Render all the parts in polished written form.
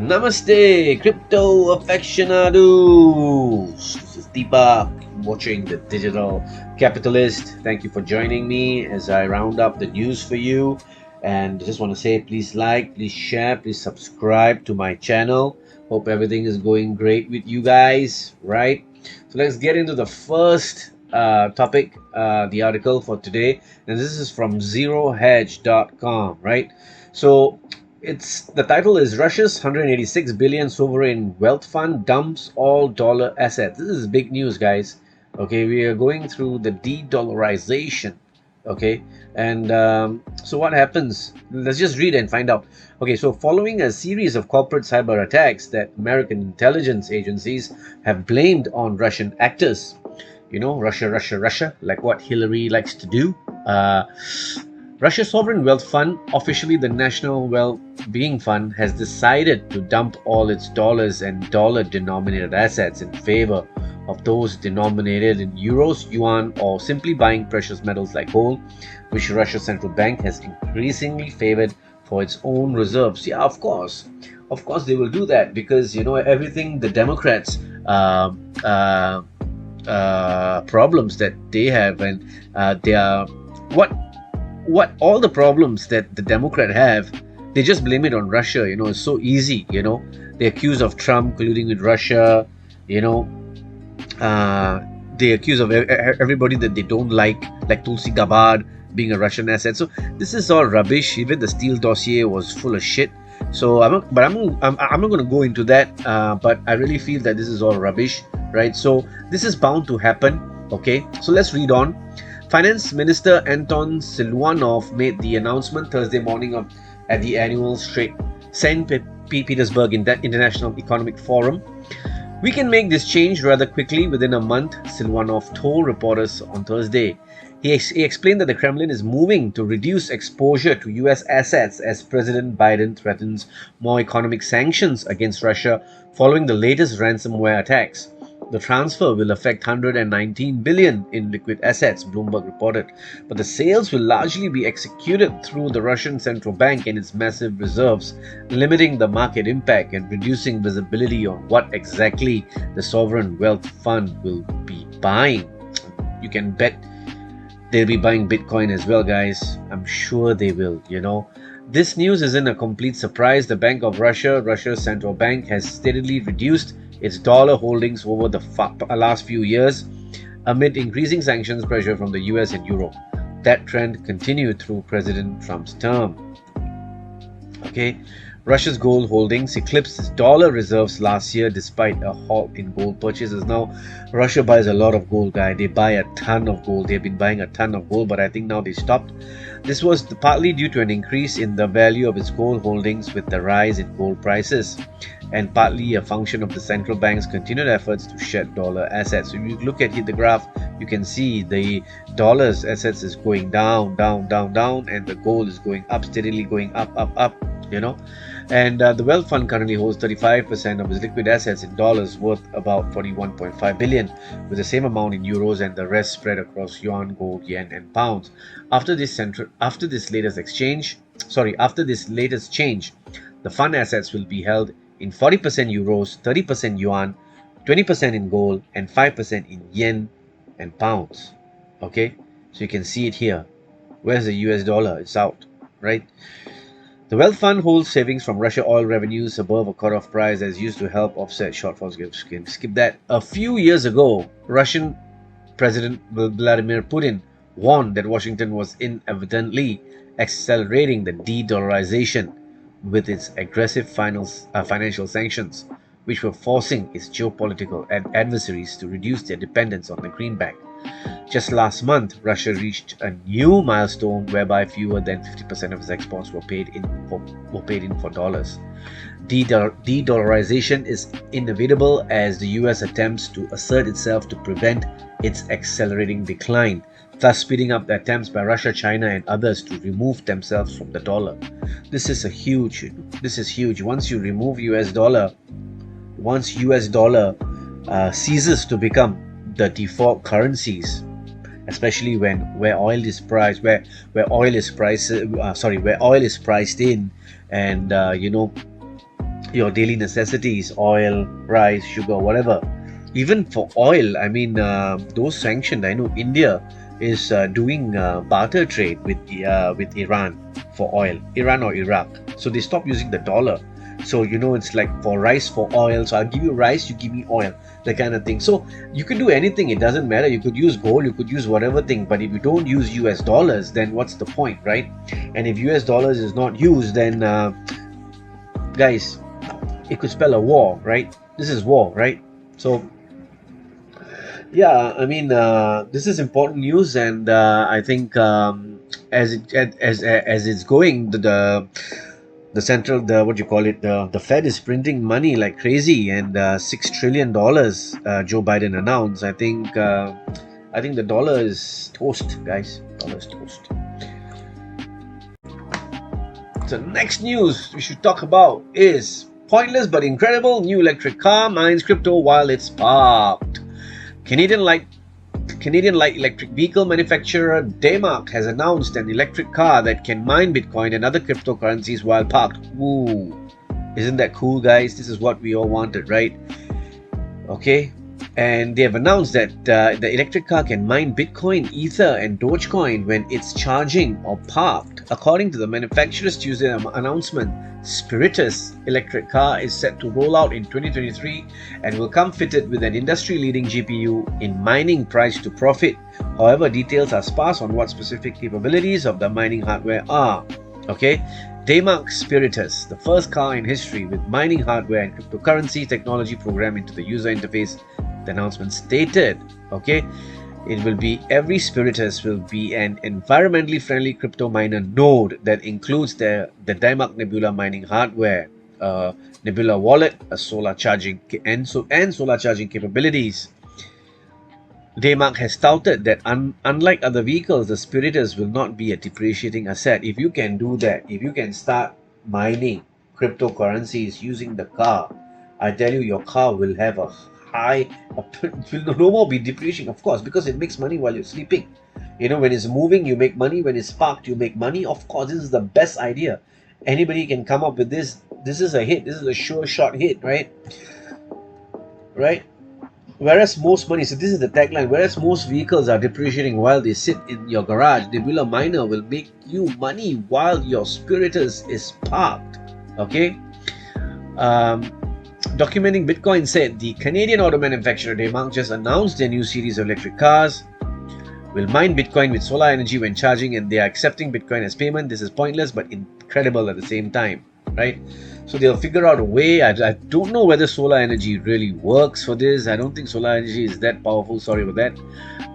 Namaste, crypto aficionados. This is Deepak watching the Digital Capitalist. Thank you for joining me as I round up the news for you. And I just want to say, please like, please share, please subscribe to my channel. Hope everything is going great with you guys, right? So let's get into the first topic, the article for today. And this is from zerohedge.com, right? So the title is Russia's 186 billion sovereign wealth fund dumps all dollar assets. This is big news, guys. Okay, we are going through the de-dollarization. Okay, and so what happens? Let's just read and find out. Okay, so following a series of corporate cyber attacks that American intelligence agencies have blamed on Russian actors, you know, Russia, like what Hillary likes to do. Russia's sovereign wealth fund, officially the National Well-Being Fund, has decided to dump all its dollars and dollar-denominated assets in favor of those denominated in euros, yuan, or simply buying precious metals like gold, which Russia's central bank has increasingly favored for its own reserves. Yeah, of course they will do that, because you know everything the Democrats problems that they have, and they are what all the problems that the Democrat have, they just blame it on Russia. You know, it's so easy. You know, they accuse of Trump colluding with Russia. You know, they accuse of everybody that they don't like Tulsi Gabbard being a Russian asset. So this is all rubbish. Even the Steele dossier was full of shit. So I'm not going to go into that. But I really feel that this is all rubbish, right? So this is bound to happen. Okay, so let's read on. Finance Minister Anton Siluanov made the announcement Thursday morning at the annual St. Petersburg International Economic Forum. We can make this change rather quickly, within a month, Siluanov told reporters on Thursday. He explained that the Kremlin is moving to reduce exposure to US assets as President Biden threatens more economic sanctions against Russia following the latest ransomware attacks. The transfer will affect 119 billion in liquid assets, Bloomberg reported, but the sales will largely be executed through the Russian central bank and its massive reserves, limiting the market impact and reducing visibility on what exactly the sovereign wealth fund will be buying. You can bet they'll be buying Bitcoin as well, guys. I'm sure they will, you know. This news isn't a complete surprise. The Bank of Russia, Russia's central bank, has steadily reduced its dollar holdings over the last few years amid increasing sanctions pressure from the US and Europe. That trend continued through President Trump's term. Okay, Russia's gold holdings eclipsed its dollar reserves last year despite a halt in gold purchases. Now, Russia buys a lot of gold, guys. They buy a ton of gold. They've been buying a ton of gold, but I think now they stopped. This was partly due to an increase in the value of its gold holdings with the rise in gold prices, and partly a function of the central bank's continued efforts to shed dollar assets. So if you look at the graph, you can see the dollar's assets is going down, and the gold is going up, steadily going up, you know. And the wealth fund currently holds 35% of its liquid assets in dollars, worth about 41.5 billion, with the same amount in euros and the rest spread across yuan, gold, yen, and pounds. After this latest change, the fund assets will be held in 40% euros, 30% yuan, 20% in gold, and 5% in yen and pounds. Okay, so you can see it here. Where's the US dollar? It's out, right? The wealth fund holds savings from Russia oil revenues above a cutoff price as used to help offset shortfalls. Skip that. A few years ago, Russian President Vladimir Putin warned that Washington was inadvertently accelerating the de-dollarization with its aggressive financial sanctions, which were forcing its geopolitical adversaries to reduce their dependence on the greenback. Just last month, Russia reached a new milestone whereby fewer than 50% of its exports were paid in for dollars. De-dollarization is inevitable as the US attempts to assert itself to prevent its accelerating decline, thus speeding up the attempts by Russia, China, and others to remove themselves from the dollar. This is huge. Once you remove US dollar, ceases to become the default currencies, especially where oil is priced in, and your daily necessities, oil, rice, sugar, whatever. Even for oil, I mean, those sanctioned, I know India is doing barter trade with Iran for oil, Iran or Iraq. So they stopped using the dollar. So it's like for rice, for oil. So I'll give you rice, you give me oil, that kind of thing. So you can do anything. It doesn't matter. You could use gold, you could use whatever thing. But if you don't use US dollars, then what's the point, right? And if US dollars is not used, then guys, it could spell a war, right? This is war, right? So yeah, I mean, this is important news, and I think as it's going, the central, the what you call it, the Fed is printing money like crazy, and $6 trillion Joe Biden announced. I think the dollar is toast, guys. Dollar is toast. So next news we should talk about is pointless but incredible. New electric car mines crypto while it's parked. Canadian light electric vehicle manufacturer Daymark has announced an electric car that can mine Bitcoin and other cryptocurrencies while parked. Ooh, isn't that cool, guys? This is what we all wanted, right? Okay. And they have announced that the electric car can mine Bitcoin, Ether, and Dogecoin when it's charging or parked. According to the manufacturer's Tuesday announcement, Spiritus electric car is set to roll out in 2023 and will come fitted with an industry-leading GPU in mining price to profit. However, details are sparse on what specific capabilities of the mining hardware are. Okay, Daymark Spiritus, the first car in history with mining hardware and cryptocurrency technology programmed into the user interface, the announcement stated. Okay, every Spiritus will be an environmentally friendly crypto miner node that includes the Daymark Nebula mining hardware, Nebula wallet, a solar charging and solar charging capabilities. Daymark has touted that unlike other vehicles, the Spiritus will not be a depreciating asset. If you can do that, if you can start mining cryptocurrencies using the car, I tell you, your car will have a will no more be depreciating, of course, because it makes money while you're sleeping. When it's moving, you make money. When it's parked, you make money. Of course, this is the best idea. Anybody can come up with this. This is a hit. This is a sure shot hit, right? Right? Whereas most money, so this is the tagline, whereas most vehicles are depreciating while they sit in your garage, the Nebula Miner will make you money while your Spiritus is parked. Okay? Documenting Bitcoin said the Canadian auto manufacturer Daymark just announced their new series of electric cars will mine Bitcoin with solar energy when charging, and they are accepting Bitcoin as payment. This is pointless but incredible at the same time, right? So they'll figure out a way. I don't know whether solar energy really works for this. I don't think solar energy is that powerful. Sorry about that.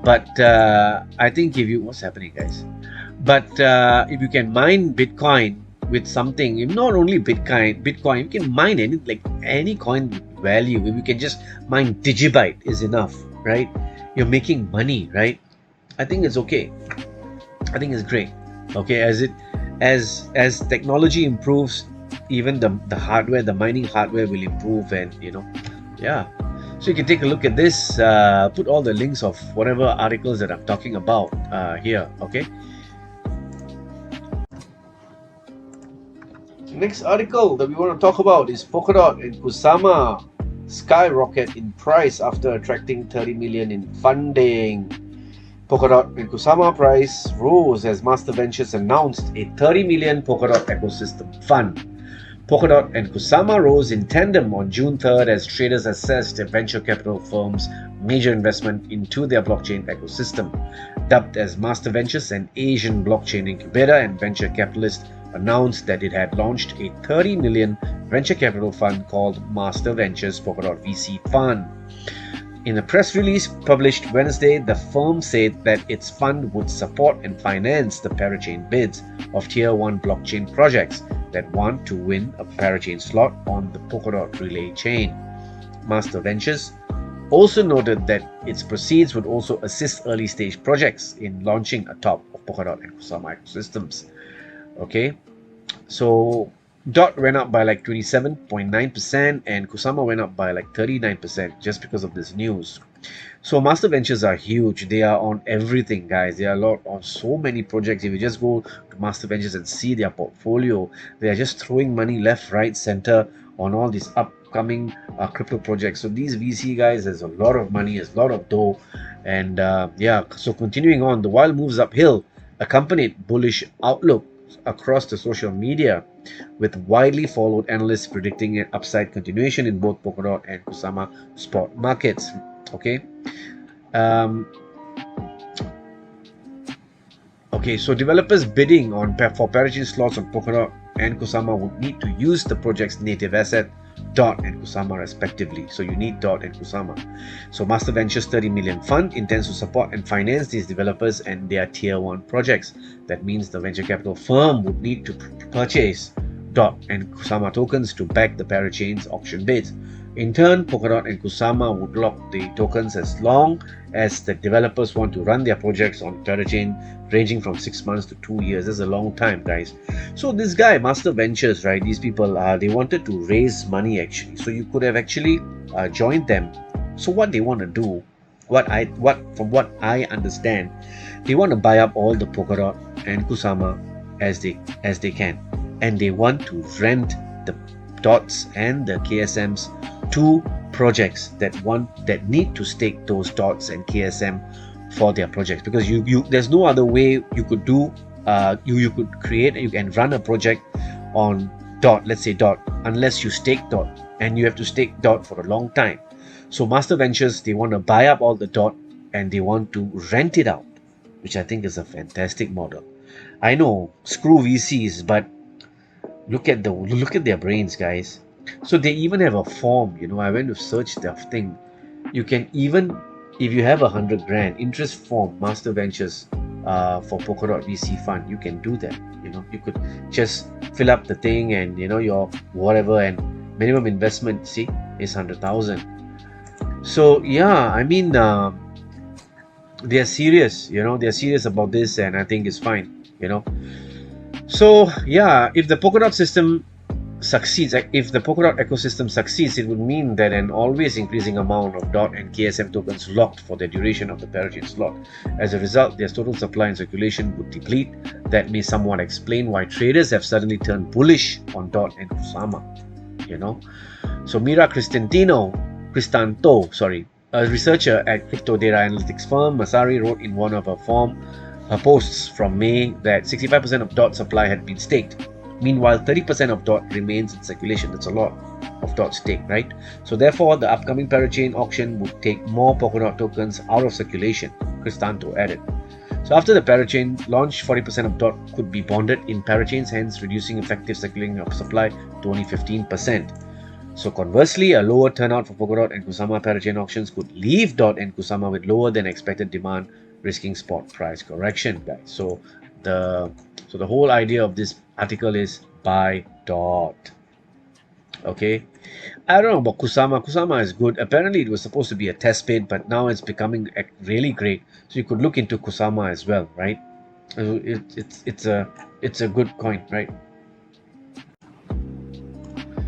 But I think what's happening, guys? But if you can mine Bitcoin with something, if not only Bitcoin, you can mine any coin value. If you can just mine Digibyte is enough, right? You're making money, right? I think it's okay. I think it's great. Okay, as technology improves, even the hardware, the mining hardware will improve, and yeah. So you can take a look at this. Put all the links of whatever articles that I'm talking about here. Okay. Next article that we want to talk about is Polkadot and Kusama skyrocket in price after attracting 30 million in funding. Polkadot and Kusama price rose as Master Ventures announced a 30 million Polkadot ecosystem fund. Polkadot and Kusama rose in tandem on June 3rd as traders assessed a venture capital firm's major investment into their blockchain ecosystem. Dubbed as Master Ventures, an Asian blockchain incubator and venture capitalist announced that it had launched a 30 million venture capital fund called Master Ventures Polkadot VC Fund. In a press release published Wednesday, the firm said that its fund would support and finance the parachain bids of Tier 1 blockchain projects that want to win a parachain slot on the Polkadot Relay chain. Master Ventures also noted that its proceeds would also assist early-stage projects in launching atop of Polkadot and Kusama ecosystems. Okay, so Dot went up by 27.9% and Kusama went up by 39% just because of this news. So Master Ventures are huge. They are on everything, guys. They are on so many projects. If you just go to Master Ventures and see their portfolio, they are just throwing money left, right, center on all these upcoming crypto projects. So these VC guys, there's a lot of money, there's a lot of dough, and yeah. So continuing on, the wild moves uphill accompanied bullish outlook across the social media, with widely followed analysts predicting an upside continuation in both Polkadot and Kusama spot markets. Okay. Um, Okay, so developers bidding on for parachain slots on Polkadot and Kusama would need to use the project's native asset, DOT and Kusama respectively. So you need DOT and Kusama. So Master Ventures 30 million fund intends to support and finance these developers and their tier 1 projects. That means the venture capital firm would need to purchase DOT and Kusama tokens to back the parachain's auction bids. In turn, Polkadot and Kusama would lock the tokens as long as the developers want to run their projects on parachain, ranging from 6 months to 2 years. That's a long time, guys. So this guy, Master Ventures, right? These people, they wanted to raise money actually. So you could have actually joined them. So what they want to do, from what I understand, they want to buy up all the Polkadot and Kusama as they can, and they want to rent the dots and the KSMs to projects that need to stake those dots and KSM for their projects, because there's no other way you could do you could create, you can run a project on dot, let's say dot, unless you stake dot, and you have to stake dot for a long time. So Master Ventures, they want to buy up all the dot and they want to rent it out, which I think is a fantastic model. I know, screw VCs, but look at their brains, guys. So they even have a form, I went to search the thing. You can even, if you have 100 grand, interest form, Master Ventures for Polkadot VC fund, you can do that. You could just fill up the thing and your whatever, and minimum investment, see, is 100,000. So yeah, I mean, they're serious, they're serious about this, and I think it's fine, So yeah, if the Polkadot system succeeds, if the Polkadot ecosystem succeeds, it would mean that an always increasing amount of DOT and KSM tokens locked for the duration of the parachain slot. As a result, their total supply and circulation would deplete. That may somewhat explain why traders have suddenly turned bullish on DOT and Kusama. So Mira Cristanto, a researcher at crypto data analytics firm Masari, wrote in one of her posts from May that 65% of DOT supply had been staked. Meanwhile, 30% of DOT remains in circulation. That's a lot of DOT staked, right? So therefore, the upcoming parachain auction would take more Polkadot tokens out of circulation, Cristanto added. So after the parachain launch, 40% of DOT could be bonded in parachains, hence reducing effective circulating of supply to only 15%. So conversely, a lower turnout for Polkadot and Kusama parachain auctions could leave DOT and Kusama with lower than expected demand, risking spot price correction, guys. So the whole idea of this article is buy DOT. Okay, I don't know about Kusama. Kusama is good. Apparently, it was supposed to be a test bid, but now it's becoming really great. So you could look into Kusama as well, right? It's a good coin, right?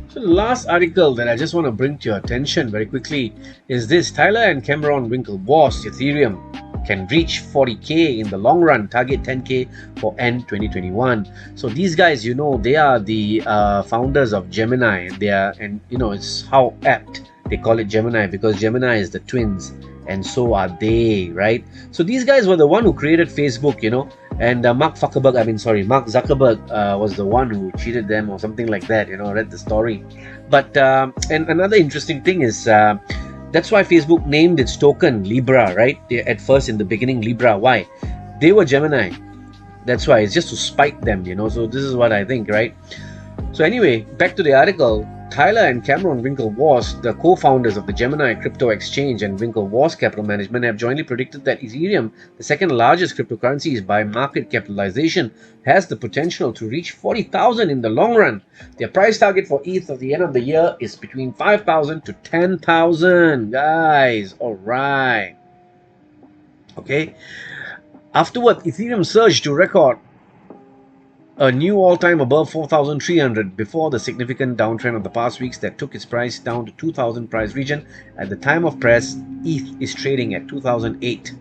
So the last article that I just want to bring to your attention very quickly is this: Tyler and Cameron Winklevoss, Ethereum can reach 40k in the long run, target 10k for end 2021. So these guys, they are the founders of Gemini, and it's how apt they call it Gemini, because Gemini is the twins and so are they, right? So these guys were the one who created Facebook, and Mark Zuckerberg was the one who cheated them or something like that. I read the story. But and another interesting thing is that's why Facebook named its token Libra, right? At first, in the beginning, Libra. Why? They were Gemini. That's why. It's just to spite them, So this is what I think, right? So anyway, back to the article. Tyler and Cameron Winklevoss, the co-founders of the Gemini crypto exchange and Winklevoss Capital Management, have jointly predicted that Ethereum, the second largest cryptocurrency by market capitalization, has the potential to reach 40,000 in the long run. Their price target for ETH at the end of the year is between 5,000 to 10,000. Guys, all right. Okay. Afterward, Ethereum surged to record a new all-time above 4,300 before the significant downtrend of the past weeks that took its price down to 2,000 price region. At the time of press, ETH is trading at 2,008,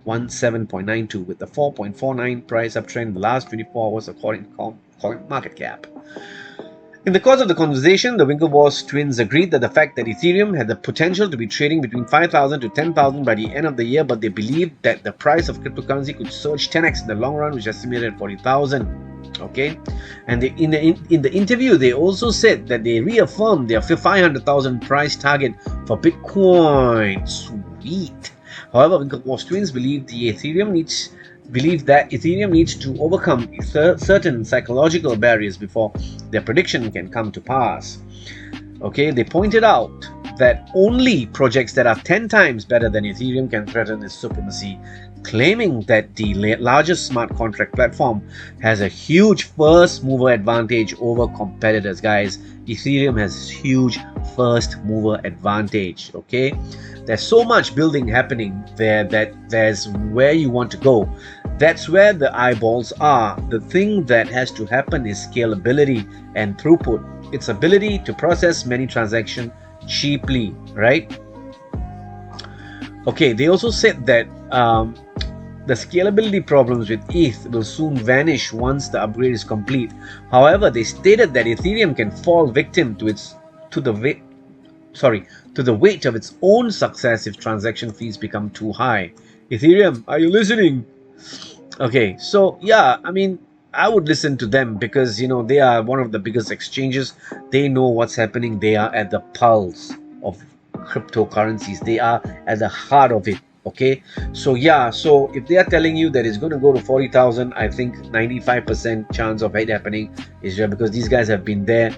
17.92, with the 4.49 price uptrend in the last 24 hours according to CoinMarketCap. In the course of the conversation, the Winklevoss twins agreed that the fact that Ethereum had the potential to be trading between 5,000 to 10,000 by the end of the year, but they believed that the price of cryptocurrency could surge 10x in the long run, which is estimated at 40,000. Okay, and in the interview, they also said that they reaffirmed their 500,000 price target for Bitcoin. Sweet. However, Winklevoss twins believe that Ethereum needs to overcome certain psychological barriers before their prediction can come to pass. Okay, they pointed out that only projects that are 10 times better than Ethereum can threaten its supremacy, claiming that the largest smart contract platform has a huge first mover advantage over competitors. Guys, Ethereum has huge first mover advantage. Okay, there's so much building happening there that there's where you want to go. That's where the eyeballs are. The thing that has to happen is scalability and throughput. Its ability to process many transactions cheaply, right? Okay, they also said that the scalability problems with ETH will soon vanish once the upgrade is complete. However, they stated that Ethereum can fall victim to the weight of its own success if transaction fees become too high. Ethereum, are you listening? Okay, so yeah, I mean, I would listen to them because they are one of the biggest exchanges. They know what's happening. They are at the pulse of cryptocurrencies. They are at the heart of it. Okay, so yeah, so if they are telling you that it's going to go to 40,000, I think 95% chance of it happening is there because these guys have been there.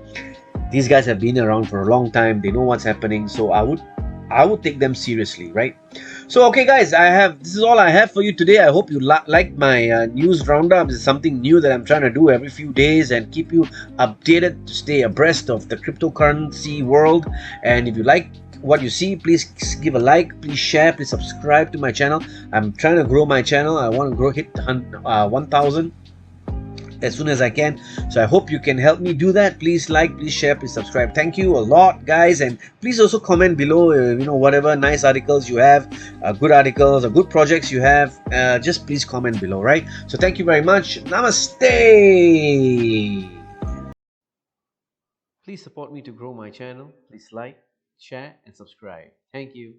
These guys have been around for a long time. They know what's happening. So I would take them seriously, right? So okay, guys, this is all I have for you today. I hope you like my news roundup. This is something new that I'm trying to do every few days and keep you updated to stay abreast of the cryptocurrency world. And if you like what you see, please give a like, please share, please subscribe to my channel. I'm trying to grow my channel. I want to hit 1,000 as soon as I can. So I hope you can help me do that. Please like, please share, please subscribe. Thank you a lot, guys. And please also comment below, whatever nice articles you have, good articles or good projects you have. Just please comment below, right? So thank you very much. Namaste. Please support me to grow my channel. Please like, share, and subscribe. Thank you.